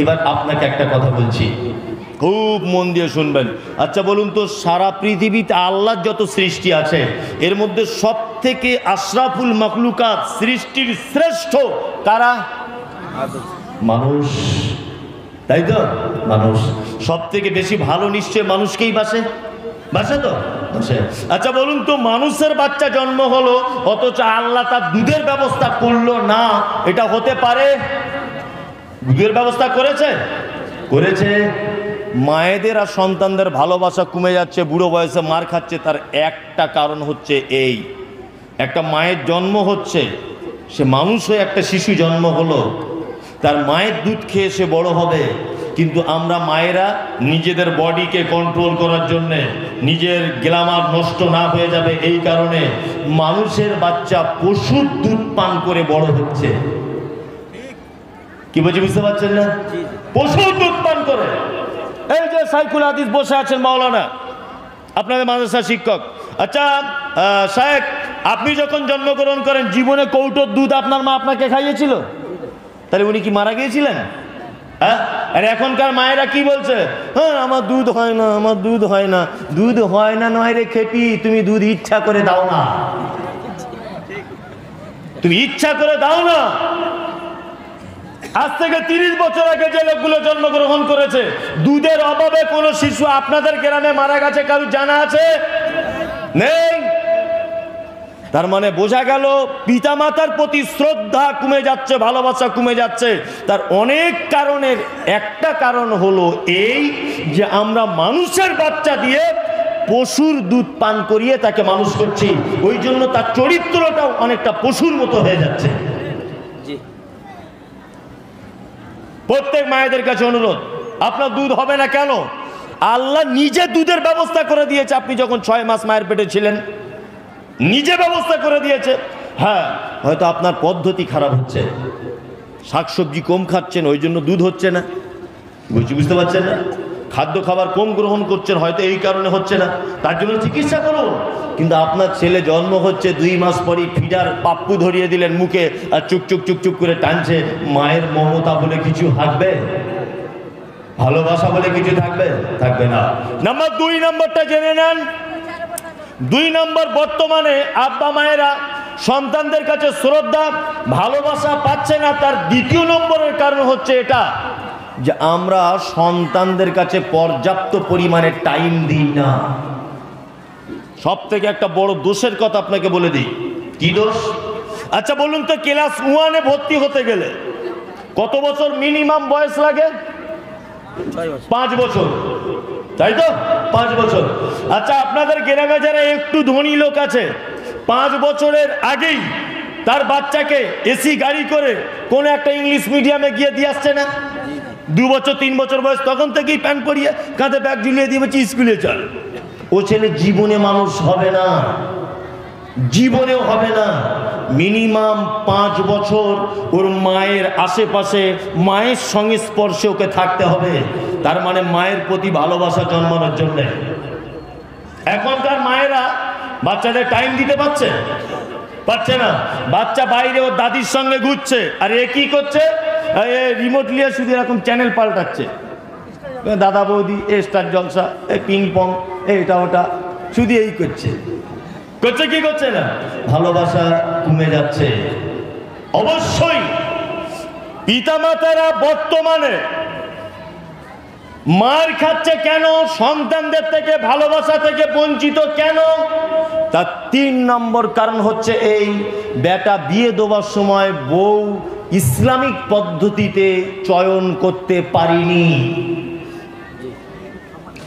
এবার আপনাকে একটা কথা বলছি, খুব মন দিয়ে শুনবেন। আচ্ছা বলুন তো, সারা পৃথিবীতে আল্লাহর যত সৃষ্টি আছে এর মধ্যে সব থেকে আশরাফুল মাখলুকাত, সৃষ্টির শ্রেষ্ঠ কারা? মানুষ, তাই তো? মানুষ সব থেকে বেশি ভালো নিশ্চয় মানুষকেই বাসে, বাসে তো বাসে। আচ্ছা বলুন তো, মানুষের বাচ্চা জন্ম হলো অথচ আল্লাহ তার দুধের ব্যবস্থা করলো না, এটা হতে পারে? দুধের ব্যবস্থা করেছে, করেছে। মায়েদের আর সন্তানদের ভালোবাসা কমে যাচ্ছে, বুড়ো বয়সে মার খাচ্ছে, তার একটা কারণ হচ্ছে এই, একটা মায়ের জন্ম হচ্ছে, সে মানুষ হয়ে একটা শিশু জন্ম হলো, তার মায়ের দুধ খেয়ে সে বড় হবে, কিন্তু আমরা মায়েরা নিজেদের বডিকে কন্ট্রোল করার জন্যে, নিজের গ্ল্যামার নষ্ট না হয়ে যাবে এই কারণে মানুষের বাচ্চা পশুর দুধ পান করে বড় হচ্ছে। কি বলছি বুঝতে পারছেন না? পশুর দুধ পান করে। এই যে সাইকুল হাদিস বসে আছেন মাওলানা, আপনাদের মাদ্রাসার শিক্ষক। আচ্ছা সাহেব, আপনি যখন জন্মগ্রহণ করেন জীবনে কৌটোর দুধ আপনার মা আপনাকে খাইয়েছিল? তাহলে উনি কি মারা গিয়েছিলেন? হ্যাঁ। আর এখনকার মায়েরা কি বলছে? হ্যাঁ আমার দুধ হয় না, আমার দুধ হয় না। দুধ হয় না নয় রে খেপি, তুমি দুধ ইচ্ছা করে দাও না, তুমি ইচ্ছা করে দাও না। আজ থেকে 30 বছর আগে যে লোকগুলো জন্মগ্রহণ করেছে, দুধের অভাবে কোনো শিশু আপনাদের গ্রামে মারা গেছে কারো জানা আছে? নেই। তার মানে বোঝা গেল পিতামাতার প্রতি শ্রদ্ধা কমে যাচ্ছে, ভালোবাসা কমে যাচ্ছে। তার অনেক কারণের একটা কারণ হলো এই যে আমরা মানুষের বাচ্চা দিয়ে পশুর দুধ পান করিয়ে তাকে মানুষ করছি, ওই জন্য তার চরিত্রটাও অনেকটা পশুর মতো হয়ে যাচ্ছে। প্রত্যেক মায়েদের কাছে অনুরোধ, আপনার দুধ হবে না কেন? আল্লাহ নিজে দুধের ব্যবস্থা করে দিয়েছে। আপনি যখন 6 মাস মায়ের পেটে ছিলেন নিজে ব্যবস্থা করে দিয়েছে। হ্যাঁ, হয়তো আপনার পদ্ধতি খারাপ হচ্ছে, শাকসবজি কম খাচ্ছেন ওই জন্য দুধ হচ্ছে না, বুঝতে পারছেন না? খাদ্য খাবার কম গ্রহণ করছেন, হয়তো এই কারণে হচ্ছে না, তার জন্য চিকিৎসা করুন। কিন্তু আপনার ছেলে জন্ম হচ্ছে 2 মাস পরই ফিডার পাপ্পু ধরিয়ে দিলেন মুখে, আর চুকচুক চুকচুক করে টানছে, মায়ের মমতা বলে কিছু থাকবে? ভালোবাসা বলে কিছু থাকবে? থাকবে না। নাম্বার 2 নম্বরটা জেনে নেন। 2 নম্বর, বর্তমানে আব্বা মায়েরা সন্তানদের কাছে শ্রদ্ধা ভালোবাসা পাচ্ছে না, তার 2 নম্বরের কারণ হচ্ছে এটা যে আমরা সন্তানদের কাছে পর্যাপ্ত পরিমাণে টাইম দিই না। সব থেকে একটা বড় দোষের কথা আপনাকে বলে দিই। কি দোষ? আচ্ছা বলুন তো, ক্লাস 1-এ ভর্তি হতে গেলে কত বছর মিনিমাম বয়স লাগে? 5 বছর, তাই তো? 5 বছর। আচ্ছা আপনাদের গ্রামে যারা একটু ধনী লোক আছে, 5 বছরের আগেই তার বাচ্চাকে এসি গাড়ি করে কোন একটা ইংলিশ মিডিয়ামে গিয়ে দিয়ে আসছে না? 2 বছর 3 বছর বয়স তখন থেকেই প্যান্ট পরিয়ে কাঁধে ব্যাগ ঝুলিয়ে দিয়ে বলছি স্কুলে চল। ও ছেলে জীবনে মানুষ হবে না, জীবনেও হবে না। মিনিমাম 5 বছর ওর মায়ের আশেপাশে, মায়ের সংস্পর্শে ওকে থাকতে হবে। তার মানে মায়ের প্রতি ভালোবাসা জন্মানোর জন্য। এখনকার মায়েরা বাচ্চাদের টাইম দিতে পারছে? পারছে না। বাচ্চা বাইরে ওর দাদির সঙ্গে ঘুরছে, আর এ কি করছে? রিমোট নিয়ে শুধু এরকম চ্যানেল পাল্টাচ্ছে, দাদা বৌদি, স্টার জলসা, পিং পং, এটা ওটা, শুধু এই করছে। করছে কি করছে না? ভালোবাসা কমে যাচ্ছে। অবশ্যই পিতামাতারা বর্তমানে মার খাচ্ছে কেন? সন্তানদের থেকে, ভালোবাসা থেকে বঞ্চিত কেন? তার 3 নম্বর কারণ হচ্ছে এই, বেটা বিয়ে দেওয়ার সময় বউ ইসলামিক পদ্ধতিতে চয়ন করতে পারিনি।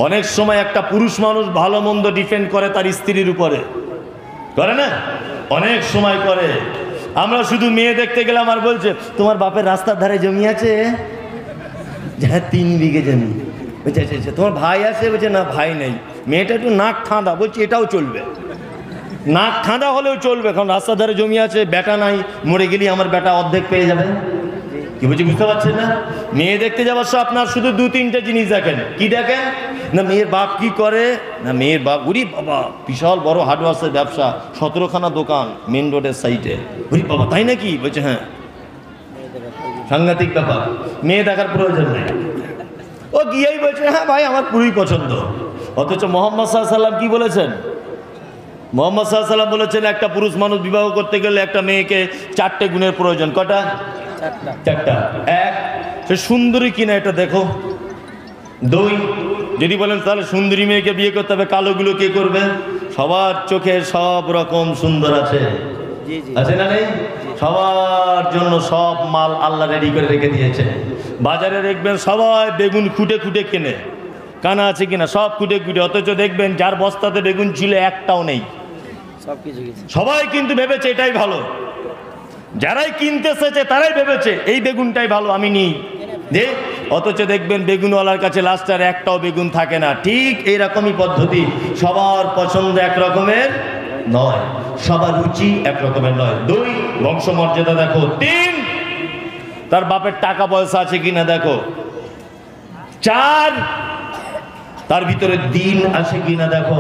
অনেক সময় একটা পুরুষ মানুষ ভালো মন্দ ডিপেন্ড করে তার স্ত্রীর উপরে, করে না? অনেক সময় করে। আমরা শুধু মেয়ে দেখতে গেলাম আর বলছে তোমার বাপের রাস্তার ধারে জমি আছে? হ্যাঁ 3 বিঘে জমি। বলছে আচ্ছা তোমার ভাই আছে? বলছে না ভাই নেই। মেয়েটা একটু নাক ঠাঁদা, বলছে এটাও চলবে, নাক ঠাঁদা হলেও চলবে, কারণ রাস্তার ধারে জমি আছে, বেটা নাই, মরে গেলে আমার বেটা অর্ধেক পেয়ে যাবে। কি বলছি বুঝতে পারছেন না? মেয়ে দেখতে যাওয়ার সময় আপনার শুধু 2-3টে জিনিস দেখেন। কি দেখেন? না মেয়ের বাপ কি করে, না মেয়ের বাপ উরি বাবা বিশাল বড় হার্ডওয়ার্সের ব্যবসা, 17খানা দোকান মেন রোডের সাইডে। উরি বাবা তাই নাকি? বলছে হ্যাঁ। সাংঘাতিক ব্যাপার। মেয়ে দেখার প্রয়োজন নেই, ও গিয়েই বলছে হ্যাঁ ভাই আমার পুরোই পছন্দ। অথচ মোহাম্মদ সাল্লাল্লাহু আলাইহি ওয়াসাল্লাম কি বলেছেন? মোহাম্মদ সাল্লাল্লাহু আলাইহি ওয়াসাল্লাম বলেছেন একটা পুরুষ মানুষ বিবাহ করতে গেলে একটা মেয়েকে 4টে গুণের প্রয়োজন। কটা? 4টা। 1, সে সুন্দরী কিনা এটা দেখো। 2, যদি বলেন তাহলে সুন্দরী মেয়েকে বিয়ে করতে হবে, কালোগুলো কে করবে? সবার চোখে সব রকম সুন্দর আছে, আছে না নেই? সবার জন্য সব মাল আল্লাহ রেডি করে রেখে দিয়েছে। বাজারে দেখবেন সবাই বেগুন খুঁটে খুঁটে কেনে, কানা আছে কিনা সব খুঁটে খুঁটে, অথচ দেখবেন যার বস্তাতে বেগুন ছিল একটাও নেই। সবাই কিন্তু ভেবেছে এটাই ভালো, যারাই কিনতে এসেছে তারাই ভেবেছে এই বেগুনটাই ভালো আমি নিই যে, অথচ দেখবেন বেগুনওয়ালার কাছে লাস্টার একটাও বেগুন থাকে না। ঠিক এইরকমই পদ্ধতি, সবার পছন্দ এক রকমের নয়, সবার রুচি এক রকমের নয়। 2, বংশমর্যাদা দেখো। 3, তার বাপের টাকা পয়সা আছে কিনা দেখো। 4, তার ভিতরে দিন আছে কিনা দেখো।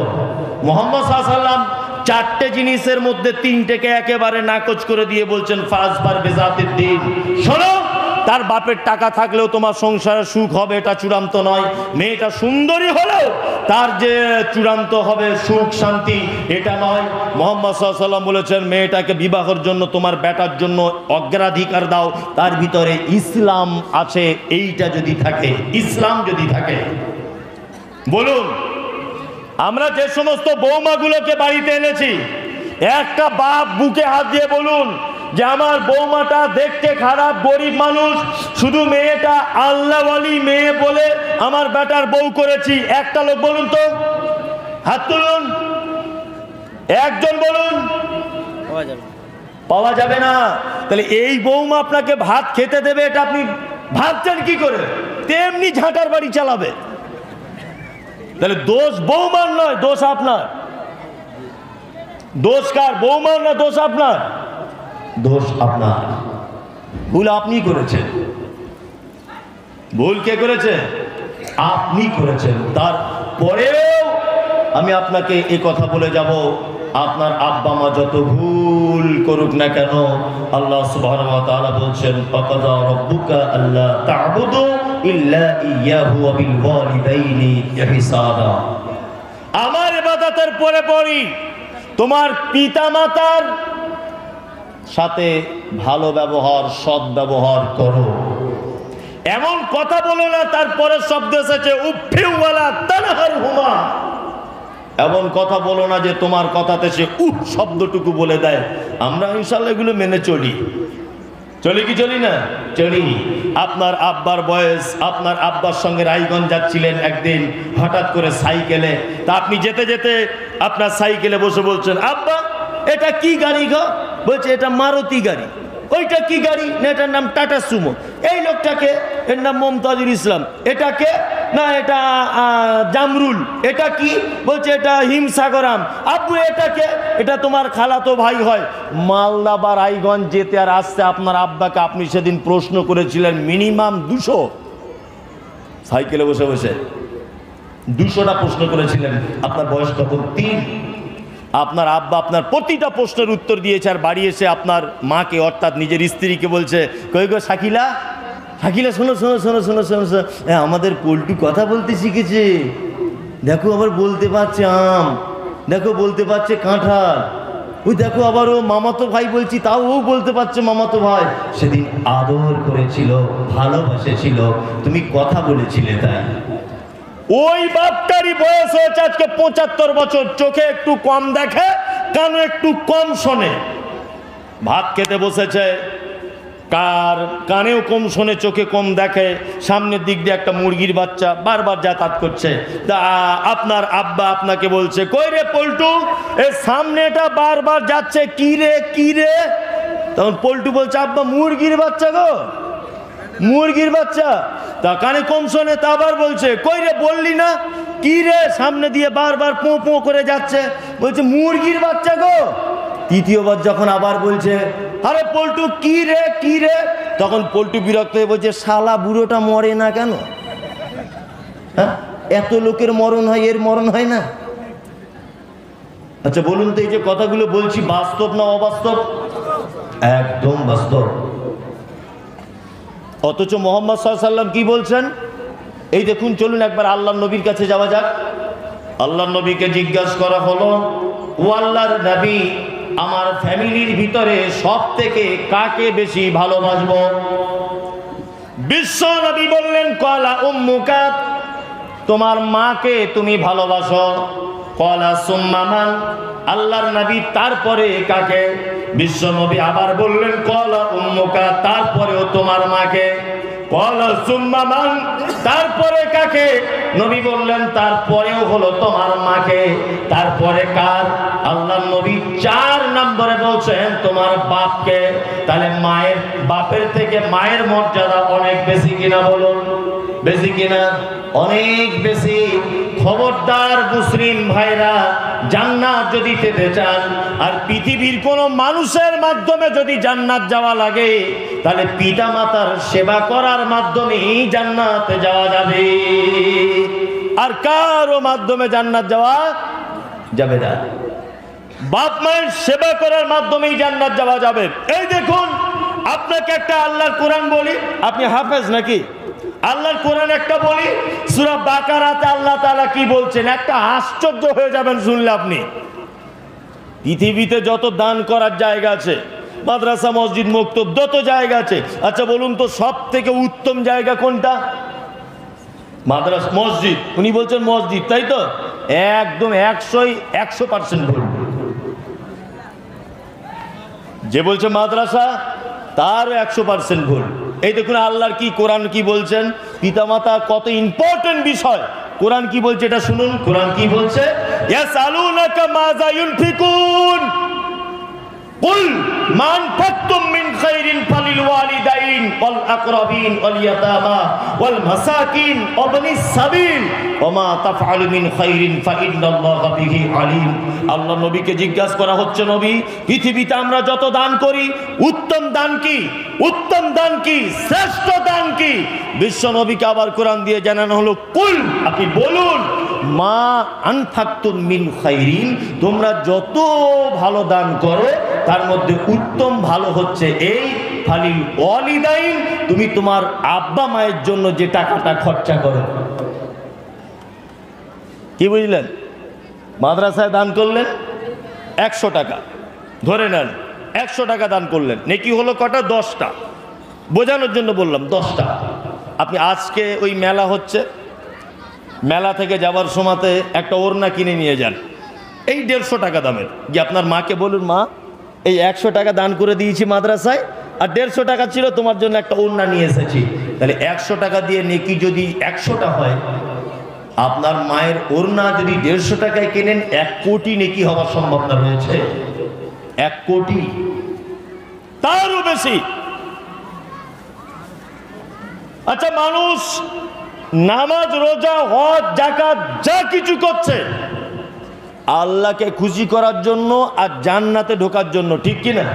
মুহাম্মদ সাল্লাল্লাহু আলাইহি ওয়াসাল্লাম 4টে জিনিসের মধ্যে 3টেকে একেবারে নাকচ করে দিয়ে বলছেন ফাজবার বিজাতিদ দ্বীন। শোনো, তার বাপের টাকা থাকলেও তোমার সংসারে সুখ হবে এটা চূড়ান্ত নয়। মেয়েটা সুন্দরী হলেও তার যে চূড়ান্ত হবে সুখ শান্তি এটা নয়। মুহাম্মদ সাল্লাল্লাহু আলাইহি ওয়াসাল্লাম বলেছেন মেয়েটাকে বিবাহের জন্য তোমার বেটার জন্য অগ্রাধিকার দাও, তার ভিতরে ইসলাম আছে, এইটা যদি থাকে, ইসলাম যদি থাকে। বলুন, আমরা যে সমস্ত বৌমাগুলোকে বাড়িতে এনেছি, একটা বাপ বুকে হাত দিয়ে বলুন যে আমার বৌমাটা দেখতে খারাপ, গরিব মানুষ, শুধু মেয়েটা আল্লাহওয়ালি মেয়ে বলে আমার বেটার বউ করেছি। একটা লোক বলুন তো, হাত তুলুন, একজন বলুন। পাওয়া যাবে না। তাহলে এই বৌমা আপনাকে ভাত খেতে দেবে এটা আপনি ভাবছেন কি করে? তেমনি ঝাঁটার বাড়ি চালাবে। তাহলে দোষ বৌমার নয়, দোষ আপনার। দোষ কার? বৌমার না দোষ আপনার? দোষ আপনার। ভুল আপনি করেছেন। ভুল কে করেছে? আপনি করেছেন। তারপরেও আমি আপনাকে এই কথা বলে যাব, আপনার আব্বা মা যত ভুল করুক না কেন, আল্লাহ সুবহানাহু ওয়া তাআলা বলছেন ফাকাযা রাব্বুকা আল্লা তা'বুদু ইল্লা ইয়্যাহু ওয়া বিল ওয়ালিদাইনি ইহসানা। আমার ইবাদতের পরে পরই তোমার পিতামাতার সাথে ভালো ব্যবহার, সৎ ব্যবহার করো। এমন কথা বলো না তারপরে শব্দ এসেছে উফিউ ওয়ালা তানহারহুমা। এমন কথা বলো না যে তোমার কথাতে সে উফ শব্দটুকু বলে দেয়। আমরা ইনশাআল্লাহ এগুলো মেনে চলি। চলি কি চলি না? চলি। আপনার আব্বার বয়স, আপনার আব্বার সঙ্গে রায়গঞ্জ যাচ্ছিলেন একদিন হঠাৎ করে সাইকেলে, তা আপনি যেতে যেতে আপনার সাইকেলে বসে বলছেন আব্বা এটা কি গাড়ি গো? বলছে এটা মারুতি গাড়ি। ওইটা কি গাড়ি? না এটার নাম টাটা সুমো। এই লোকটাকে, এর নাম মমতাজুল ইসলাম। এটাকে না এটা জামরুল। এটা কি? বলছে এটা হিমসাগরাম। আব্বু এটাকে? এটা তোমার খালাতো ভাই হয়। মালদা বা রায়গঞ্জ যেতে আর আসতে আপনার আব্বাকে আপনি সেদিন প্রশ্ন করেছিলেন মিনিমাম 200 সাইকেলে বসে বসে 200টা প্রশ্ন করেছিলেন। আপনার বয়স তখন 3। আপনার আব্বা আপনার প্রতিটা প্রশ্নের উত্তর দিয়েছে, আর বাড়ি এসে আপনার মাকে অর্থাৎ নিজের স্ত্রীকে বলছে কই গো শাকিলা, শাকিলা শোনো শোনো শোনো শোনো শোনো শোনো, আমাদের পল্টু কথা বলতে শিখেছে, দেখো আবার বলতে পারছে আম, দেখো বলতে পারছে কাঁঠাল, ওই দেখো আবার ও মামাতো ভাই বলছি তাও ও বলতে পারছে মামাতো ভাই। সেদিন আদর করেছিল, ভালোবাসেছিল, তুমি কথা বলেছিলে তাই। ওই বাপটারই বয়স হয়েছে আজকে 75 বছর, চোখে একটু কম দেখে, কানে একটু কম শোনে। ভাত খেতে বসেছে, কানেও কম শোনে, চোখে কম দেখে, সামনের দিক দিয়ে একটা মুরগির বাচ্চা বারবার যাতায়াত করছে। তা আপনার আব্বা আপনাকে বলছে কই রে পল্টু, এর সামনেটা বারবার যাচ্ছে, কি রে কি রে? তখন পল্টু বলছে আব্বা মুরগির বাচ্চা গো, মুরগির বাচ্চা। তা কানে কম শোনে, তা আবার বলছে কই রে বললি না, কি রে সামনে দিয়ে বারবার পো পো করে যাচ্ছে, বলছে মুরগির বাচ্চা গো। তৃতীয়বার যখন আবার বলছে আরে পল্টু কি রে কি রে, তখন পল্টু বিরক্ত হয়ে বলছে শালা বুড়োটা মরে না কেন? হ্যাঁ, এত লোকের মরণ হয়, এর মরণ হয় না? আচ্ছা বলুন তো, এই যে কথাগুলো বলছি বাস্তব না অবাস্তব? একদম বাস্তব। অথচ মুহাম্মদ সাল্লাল্লাহু আলাইহি সাল্লাম কি বলছেন? এই দেখুন, চলুন একবার আল্লাহর নবীর কাছে যাওয়া যাক। আল্লাহর নবীকে জিজ্ঞাসা করা হলো, ও আল্লাহর নবী, আমার ফ্যামিলির ভিতরে সব থেকে কাকে বেশি ভালোবাসবো? বিশ্ব নবী বললেন, কলা উম্মুকা, তোমার মাকে তুমি ভালোবাসো। কলা সুম্মা মান, আল্লাহর নবী তারপরে কাকে? বিশ্ব নবী আবার বললেন, কলা উম্মুকা, তারপরেও তোমার মাকে। কলা সুম্মা মান, তারপরে কাকে? নবী বললেন, তারপরেও হলো তোমার মাকে। তারপরে কার? আল্লাহর নবী 4 নম্বরে বলছেন, তোমার বাপকে। তাহলে মায়ের, বাপের থেকে মায়ের মর্যাদা অনেক বেশি কিনা বলুন? বেশি কিনা? অনেক বেশি। খবরদার মুসলিম ভাইরা, জান্নাত যদি পেতে চান আর পৃথিবীর কোন মানুষের মাধ্যমে যদি জান্নাত যাওয়া লাগে, তাহলে পিতা মাতার সেবা করার মাধ্যমেই জান্নাতে যাওয়া যাবে, আর কারো মাধ্যমে জান্নাত যাওয়া যাবে না। বাপ মায়ের সেবা করার মাধ্যমেই জান্নাত যাওয়া যাবে। এই দেখুন, আপনাকে একটা আল্লাহর কোরআন বলি, আপনি হাফেজ নাকি? আল্লাহর কোরআন একটা বলি, সূরা বাকারাতে আল্লাহ তাআলা কি বলছেন, একটা আশ্চর্য হয়ে যাবেন শুনলে আপনি। পৃথিবীতে যত দান করার জায়গা আছে, মাদ্রাসা মসজিদ মক্তব যত জায়গা আছে, আচ্ছা বলুন তো সব থেকে উত্তম জায়গা কোনটা? মাদ্রাসা, মসজিদ। উনি বলছেন মসজিদ, তাই তো? একদম 100% ভুল। যে বলছে মাদ্রাসা, তারও 100% ভুল। এই দেখুন আল্লাহর কি কোরআন কি বলছেন, পিতামাতা কত ইম্পর্টেন্ট বিষয়। কোরআন কি বলছে এটা শুনুন। কোরআন কি বলছে? ইয়াসআলুনাকা মাযা ইউনফিকুন কুল মা আনফাকতুম মিন খাইরিন ফালিল ওয়ালিদাইন ওয়াল আকরাবিন ওয়াল ইয়াতামা ওয়াল মাসাকিন ওয়াবনিস সাবিল ওয়া মা তাফআলু মিন খাইরিন ফাইন্নাল্লাহা বিহি আলিম। আল্লাহ নবীকে জিজ্ঞাসা করা হচ্ছে, নবী, পৃথিবীতে আমরা যত দান করি, উত্তম দান কি? উত্তম দান কি? শ্রেষ্ঠ দান কি? বিশ্ব নবীকে আবার কোরআন দিয়ে জানানো হলো, কুল, আপনি বলুন, মা আনফাকতুম মিন খাইরিন, তোমরা যত ভালো দান করো তার মধ্যে উত্তম ভালো হচ্ছে এই ফালিল ওয়ালিদাইন, তুমি তোমার আব্বা মায়ের জন্য যে টাকাটা খরচা করো। কি বুঝলেন? মাদ্রাসায় দান করলেন 100 টাকা, ধরে নেন 100 টাকা দান করলেন, নেকি হলো কটা? 10টা। বোঝানোর জন্য বললাম 10টা। আপনি আজকে ওই মেলা হচ্ছে, মেলা থেকে যাবার সময়তে একটা ওড়না কিনে নিয়ে যান, এই 150 টাকা দামের, যে আপনার মাকে বলুন, মা, এই 100 টাকা দান করে দিয়েছি মাদ্রাসায়, আর 150 টাকা ছিল, তোমার জন্য একটা ওড়না নিয়ে এসেছি। তাহলে 100 টাকা দিয়ে নেকি যদি 100টা হয়, আপনার মায়ের ওড়না যদি 150 টাকায় কেনেন, 1 কোটি নেকি হওয়ার সম্ভাবনা রয়েছে। 1 কোটি, তারও বেশি। আচ্ছা, মানুষ নামাজ, রোজা, হজ, যাকাত যা কিছু করছে আল্লাহকে খুশি করার জন্য আর জান্নাতে ঢোকার জন্য, ঠিক কি না?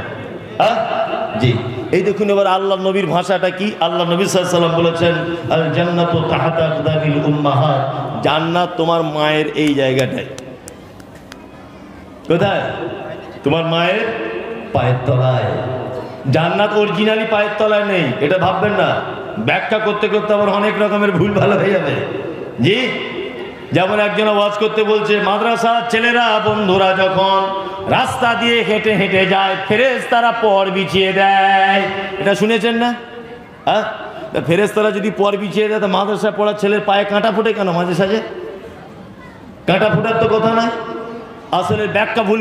জি। এই দেখুন এবার আল্লাহ নবীর ভাষাটা কি। আল্লাহ নবী সাল্লাল্লাহু আলাইহি ওয়াসাল্লাম বলেছেন, আল জান্নাতু তাহতা আকদামিল উম্মাহাত, জান্নাত তোমার মায়ের এই জায়গাটায়। কোথায়? তোমার মায়ের পায়ের তলায়। জান্নাত অরিজিনালি পায়ের তলায় নেই, এটা ভাববেন না। ব্যাখ্যা করতে করতে আবার অনেক রকমের ভুল ভালো হয়ে যাবে। জি, যেমন একজন ওয়াজ করতে বলছে, মাদ্রাসার ছেলেরা, বন্ধুরা যখন রাস্তা দিয়ে হেঁটে হেঁটে যায়, ফেরেশতারা পর বিছিয়ে দেয়। এটা শুনেছেন না? হ্যাঁ, ফেরেশতারা যদি পর বিছিয়ে দেয়, তা মাদ্রাসায় পড়ার ছেলের পায়ে কাঁটা ফোটে কেন? মাঝে সাঝে কাঁটা ফোটার তো কথা নয়। আসলে ব্যাখ্যা ভুল।